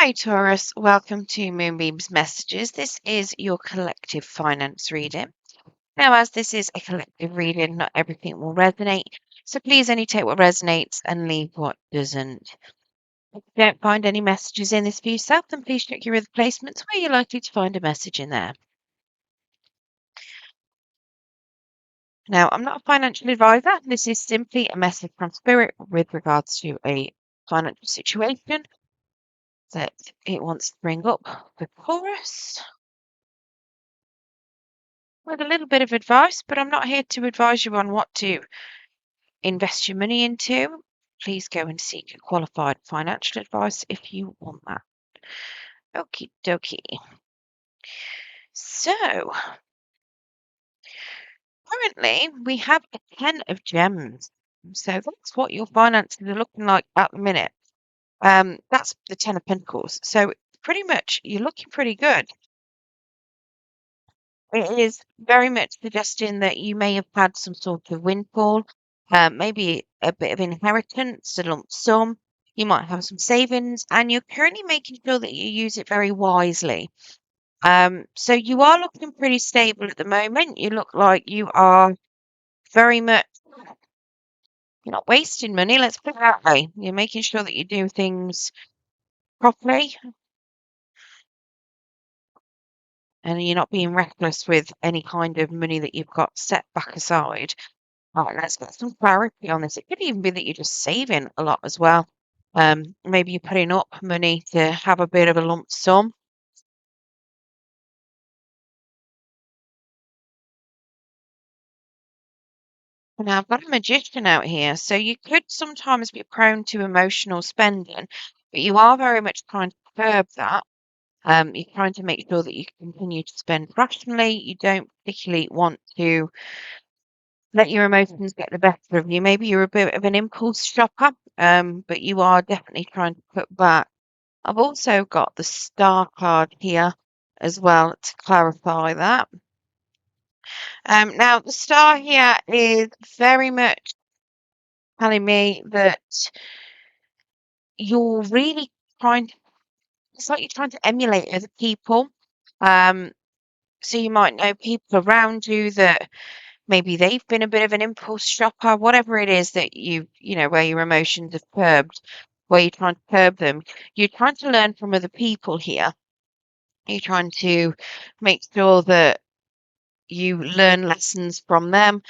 Hi Taurus, welcome to Moonbeam's Messages. This is your collective finance reading. Now, as this is a collective reading, not everything will resonate, so please only take what resonates and leave what doesn't. If you don't find any messages in this for yourself, then please check your other placements where you're likely to find a message in there. Now, I'm not a financial advisor. This is simply a message from Spirit with regards to a financial situation that it wants to bring up for Taurus, with a little bit of advice, but I'm not here to advise you on what to invest your money into. Please go and seek qualified financial advice if you want that. Okie dokie. So, currently we have a 10 of gems. So that's what your finances are looking like at the minute. That's the 10 of pentacles. So pretty much you're looking pretty good. It is very much suggesting that you may have had some sort of windfall, maybe a bit of inheritance, a lump sum. You might have some savings, and you're currently making sure that you use it very wisely. So you are looking pretty stable at the moment. You look like you are very much, you're not wasting money, let's put it that way. You're making sure that you do things properly and you're not being reckless with any kind of money that you've got set back aside. Right, let's get some clarity on this. It could even be that you're just saving a lot as well. Maybe you're putting up money to have a bit of a lump sum. Now, I've got a magician out here, so you could sometimes be prone to emotional spending, but you are very much trying to curb that. You're trying to make sure that you continue to spend rationally. You don't particularly want to let your emotions get the better of you. Maybe you're a bit of an impulse shopper, but you are definitely trying to cut back. I've also got the star card here as well to clarify that. Now, the star here is very much telling me that you're really trying to, it's like you're trying to emulate other people. Um, so you might know people around you that maybe they've been a bit of an impulse shopper, whatever it is that where your emotions have curbed, where you're trying to curb them. You're trying to learn from other people here. You're trying to make sure that you learn lessons from them,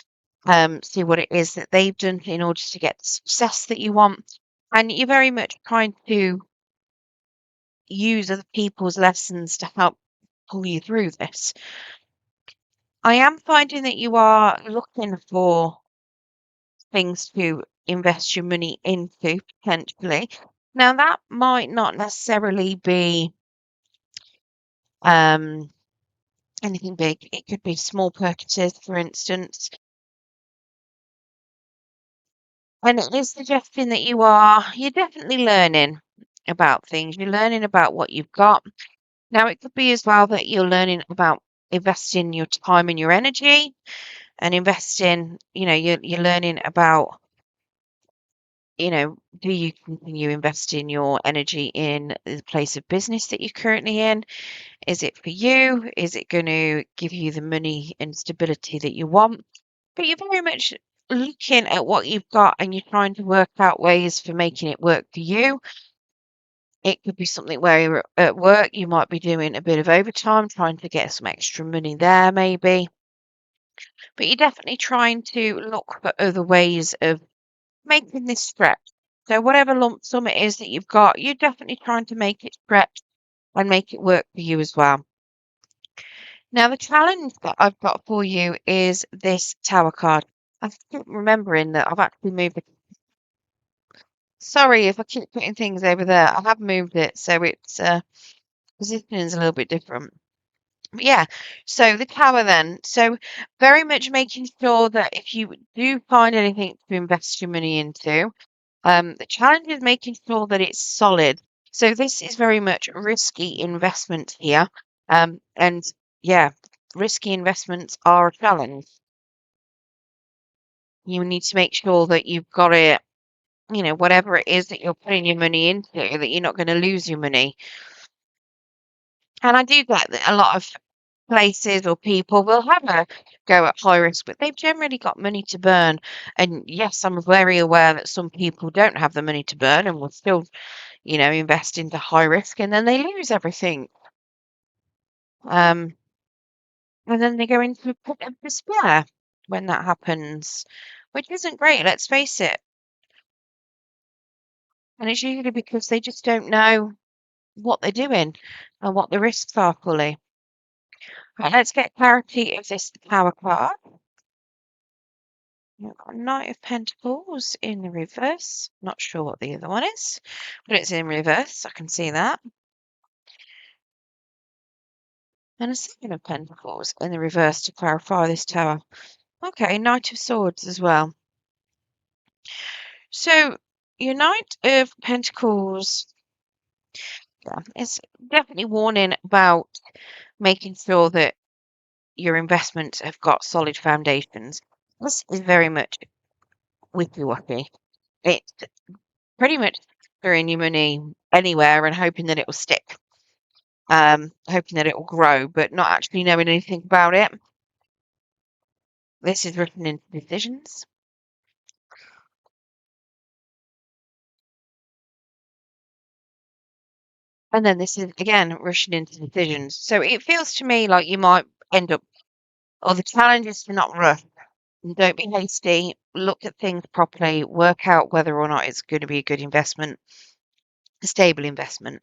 see what it is that they've done in order to get the success that you want. And you're very much trying to use other people's lessons to help pull you through this. I am finding that you are looking for things to invest your money into potentially. Now, that might not necessarily be anything big. It could be small purchases, for instance. And it is suggesting that you're definitely learning about things. You're learning about what you've got. Now, it could be as well that you're learning about investing your time and your energy and investing, you're learning about, do you continue investing your energy in the place of business that you're currently in? Is it for you? Is it going to give you the money and stability that you want? But you're very much looking at what you've got and you're trying to work out ways for making it work for you. It could be something where you're at work, you might be doing a bit of overtime, trying to get some extra money there, maybe. But you're definitely trying to look for other ways of making this stretch. So, whatever lump sum it is that you've got, you're definitely trying to make it stretch and make it work for you as well. Now, the challenge that I've got for you is this Tower card. I keep remembering that I've actually moved it. Sorry if I keep putting things over there. I have moved it, so it's positioning is a little bit different. But yeah, so the Tower then. So very much making sure that if you do find anything to invest your money into, the challenge is making sure that it's solid. So this is very much risky investment here. And yeah, risky investments are a challenge. You need to make sure that you've got it whatever it is that you're putting your money into, that you're not going to lose your money. And I do get that a lot of places or people will have a go at high risk, but they've generally got money to burn. And yes, I'm very aware that some people don't have the money to burn and will still, invest into high risk, and then they lose everything. Um, and then they go into a pit of despair when that happens, which isn't great, let's face it. And it's usually because they just don't know what they're doing and what the risks are fully. Right, let's get clarity of this Tower card. We've got Knight of Pentacles in the reverse. Not sure what the other one is, but it's in reverse. I can see that. And a Seven of Pentacles in the reverse to clarify this Tower. Okay, Knight of Swords as well. So your Knight of Pentacles, yeah, it's definitely warning about making sure that your investments have got solid foundations. This is very much wicky-wacky. It's pretty much throwing your money anywhere and hoping that it will stick, hoping that it will grow, but not actually knowing anything about it. This is written into decisions. And then this is, again, written into decisions. So it feels to me like you might end up, or the challenge is to not rush. Don't be hasty. Look at things properly. Work out whether or not it's going to be a good investment, a stable investment.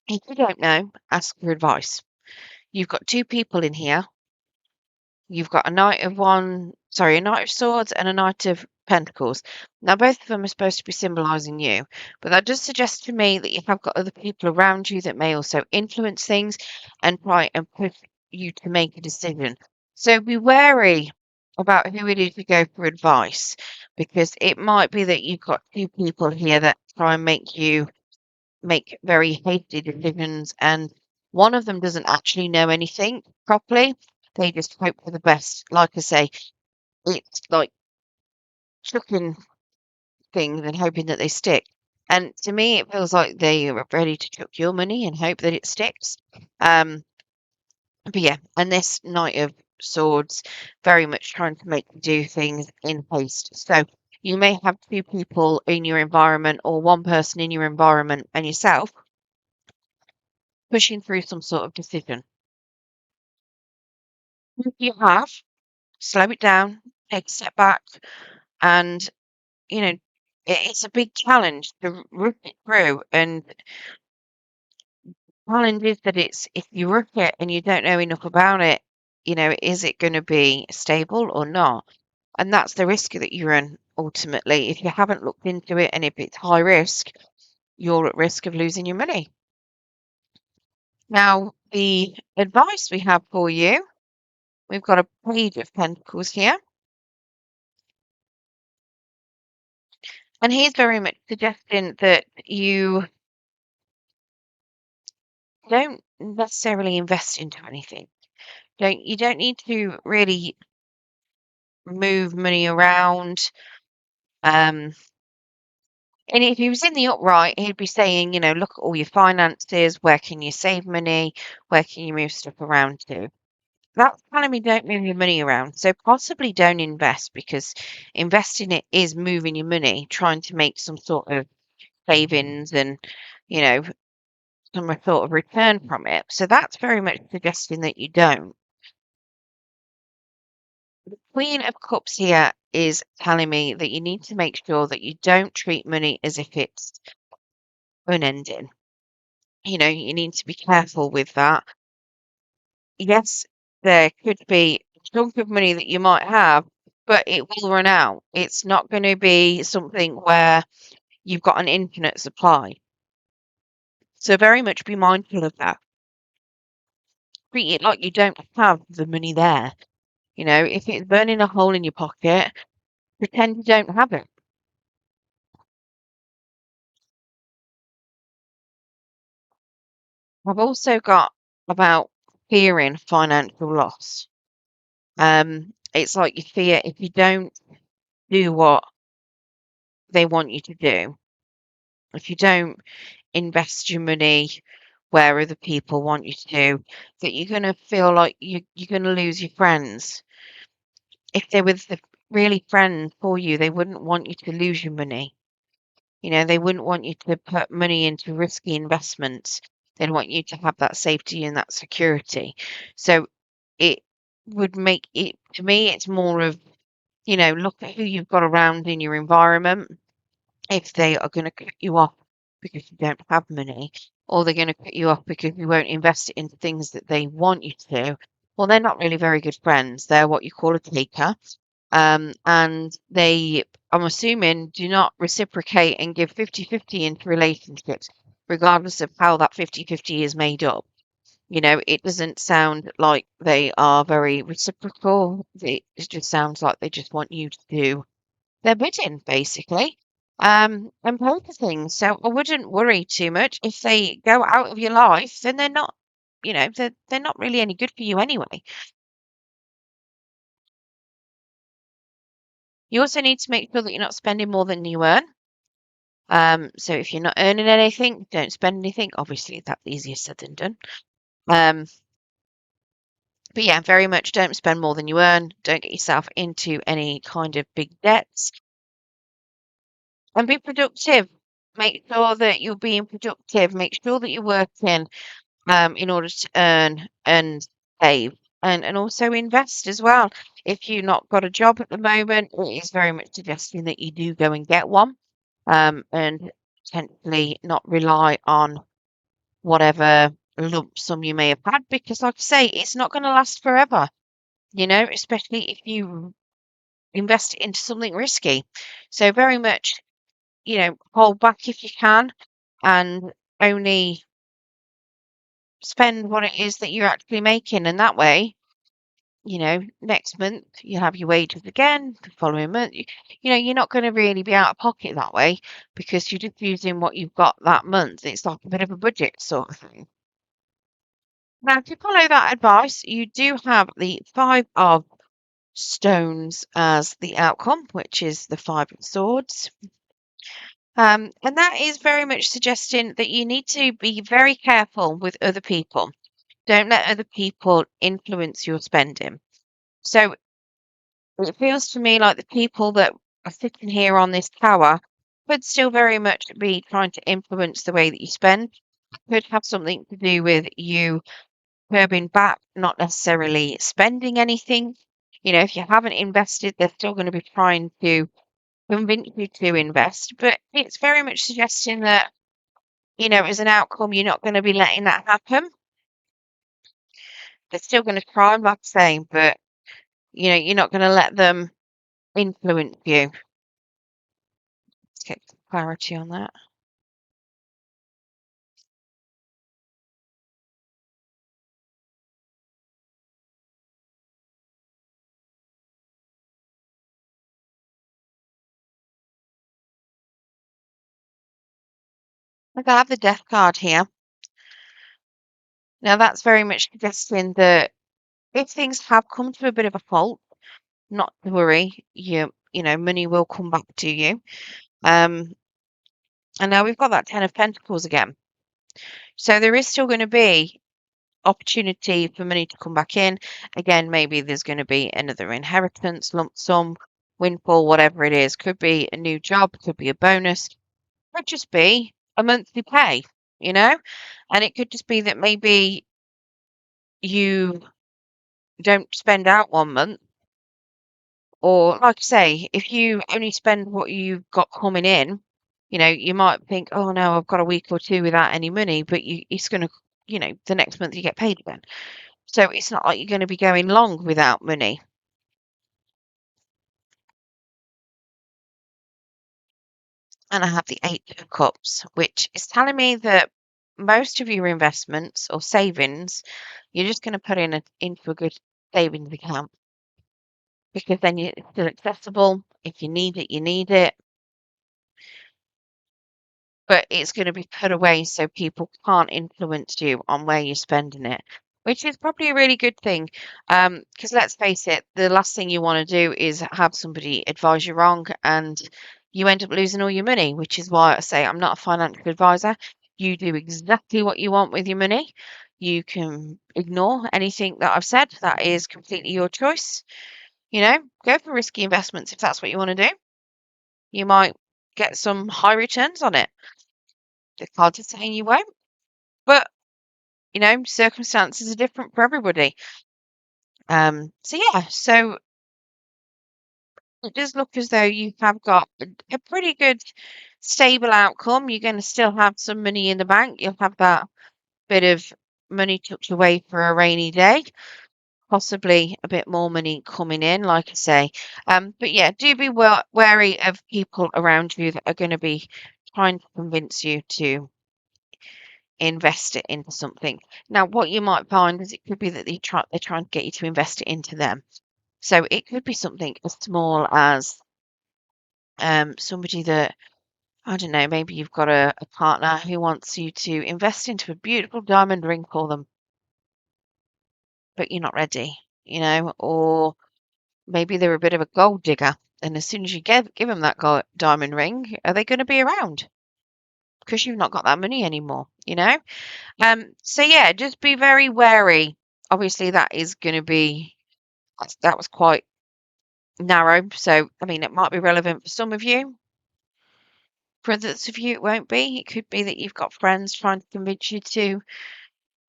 If you don't know, ask for advice. You've got two people in here. You've got a a Knight of Swords and a Knight of Pentacles. Now, both of them are supposed to be symbolizing you, but that does suggest to me that you have got other people around you that may also influence things and try and push you to make a decision. So be wary about who it is you go for advice, because it might be that you've got two people here that try and make you make very hasty decisions, and one of them doesn't actually know anything properly. They just hope for the best. Like I say, it's like chucking things and hoping that they stick. And to me, it feels like they are ready to chuck your money and hope that it sticks. Um, but yeah, and this Knight of Swords very much trying to make you do things in haste. So you may have two people in your environment or one person in your environment and yourself pushing through some sort of decision. If you have, slow it down, take a step back, and it's a big challenge to rush it through. And challenge is that it's if you rush it and you don't know enough about it, is it going to be stable or not? And that's the risk that you run ultimately. If you haven't looked into it and if it's high risk, you're at risk of losing your money. Now, the advice we have for you, we've got a Page of Pentacles here. And he's very much suggesting that you don't necessarily invest into anything. You don't need to really move money around. Um, and if he was in the upright, he'd be saying, look at all your finances. Where can you save money? Where can you move stuff around to? That's telling me don't move your money around. So possibly don't invest, because investing it is moving your money, trying to make some sort of savings and, you know, some sort of return from it. So that's very much suggesting that you don't. The Queen of Cups here is telling me that you need to make sure that you don't treat money as if it's unending. You need to be careful with that. Yes, there could be a chunk of money that you might have, but it will run out. It's not going to be something where you've got an infinite supply. So very much be mindful of that. Treat it like you don't have the money there. If it's burning a hole in your pocket, pretend you don't have it. I've also got about fearing financial loss. It's like you fear if you don't do what they want you to do. If you don't invest your money where other people want you to do, that you're going to feel like you're going to lose your friends. If they were the really friends for you, they wouldn't want you to lose your money. They wouldn't want you to put money into risky investments. They'd want you to have that safety and that security. So it would make it, to me, it's more of, look at who you've got around in your environment. If they are going to cut you off because you don't have money, or they're going to cut you off because you won't invest it into things that they want you to, well, they're not really very good friends. They're what you call a taker. And they, I'm assuming, do not reciprocate and give 50-50 into relationships, regardless of how that 50-50 is made up. It doesn't sound like they are very reciprocal. It just sounds like they just want you to do their bidding, basically, and pay for things. So I wouldn't worry too much. If they go out of your life, then they're not, they're not really any good for you anyway. You also need to make sure that you're not spending more than you earn. So if you're not earning anything, don't spend anything. Obviously, that's easier said than done. Um, but yeah, very much don't spend more than you earn. Don't get yourself into any kind of big debts, and be productive. Make sure that you're being productive. Make sure that you're working in order to earn and save, and also invest as well. If you've not got a job at the moment, it is very much suggesting that you do go and get one, and potentially not rely on whatever lump sum you may have had, because, like I say, it's not going to last forever, especially if you invest it into something risky. So, very much, hold back if you can, and only spend what it is that you're actually making. And that way, next month you have your wages again, the following month, you're not going to really be out of pocket that way, because you're just using what you've got that month. It's like a bit of a budget sort of thing. Now, to follow that advice, you do have the Five of Stones as the outcome, which is the Five of Swords. And that is very much suggesting that you need to be very careful with other people. Don't let other people influence your spending. So it feels to me like the people that are sitting here on this tower could still very much be trying to influence the way that you spend. Could have something to do with you curbing back, not necessarily spending anything. If you haven't invested, they're still going to be trying to convince you to invest. But it's very much suggesting that, as an outcome, you're not going to be letting that happen. They're still going to try, like I say, but, you're not going to let them influence you. Let's get some clarity on that. Like, I have the death card here. Now, that's very much suggesting that if things have come to a bit of a halt, not to worry, money will come back to you. And now we've got that Ten of Pentacles again. So there is still going to be opportunity for money to come back in. Again, maybe there's going to be another inheritance, lump sum, windfall, whatever it is. Could be a new job, could be a bonus, could just be a monthly pay, and it could just be that maybe you don't spend out 1 month, or, like I say, if you only spend what you've got coming in, you might think, oh no, I've got a week or two without any money, but it's going to, the next month you get paid again. So it's not like you're going to be going long without money. And I have the Eight of Cups, which is telling me that most of your investments or savings, you're just going to put into a good savings account, because then it's still accessible. If you need it, you need it. But it's going to be put away so people can't influence you on where you're spending it, which is probably a really good thing. Because let's face it, the last thing you want to do is have somebody advise you wrong, and you end up losing all your money, which is why I say I'm not a financial advisor. You do exactly what you want with your money. You can ignore anything that I've said. That is completely your choice. Go for risky investments if that's what you want to do. You might get some high returns on it. It's hard to say you won't, but circumstances are different for everybody. So it does look as though you have got a pretty good stable outcome. You're going to still have some money in the bank. You'll have that bit of money tucked away for a rainy day, possibly a bit more money coming in, like I say. But yeah, do be wary of people around you that are going to be trying to convince you to invest it into something. Now, what you might find is it could be that they're trying to get you to invest it into them. So it could be something as small as somebody that, I don't know, maybe you've got a partner who wants you to invest into a beautiful diamond ring for them, but you're not ready, or maybe they're a bit of a gold digger. And as soon as you give them that diamond ring, are they going to be around? Because you've not got that money anymore. So yeah, just be very wary. Obviously, that was quite narrow. So, I mean, it might be relevant for some of you. For others of you, it won't be. It could be that you've got friends trying to convince you to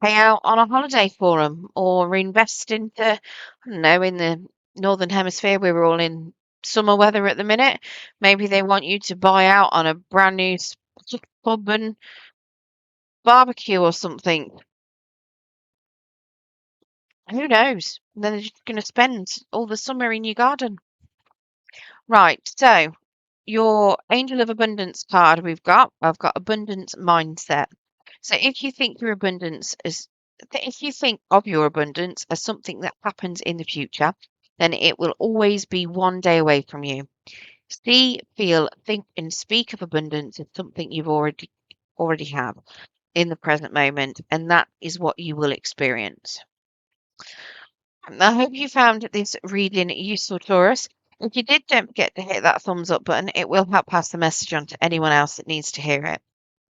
pay out on a holiday for them or invest into, I don't know, in the Northern Hemisphere, we're all in summer weather at the minute. Maybe they want you to buy out on a brand new pub and barbecue or something. Who knows? And then they're just going to spend all the summer in your garden. Right, so your Angel of Abundance card I've got abundance mindset. So if you think of your abundance as something that happens in the future, then it will always be one day away from you. See, feel, think, and speak of abundance as something you've already have in the present moment, and that is what you will experience. I hope you found this reading useful, Taurus. If you did, don't forget to hit that thumbs up button. It will help pass the message on to anyone else that needs to hear it.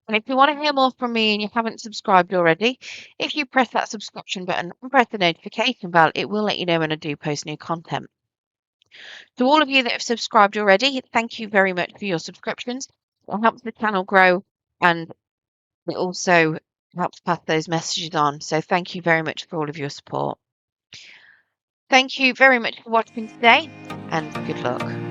And if you want to hear more from me and you haven't subscribed already, if you press that subscription button and press the notification bell, it will let you know when I do post new content. To all of you that have subscribed already, thank you very much for your subscriptions. It helps the channel grow and it also helps pass those messages on. So thank you very much for all of your support. Thank you very much for watching today and good luck.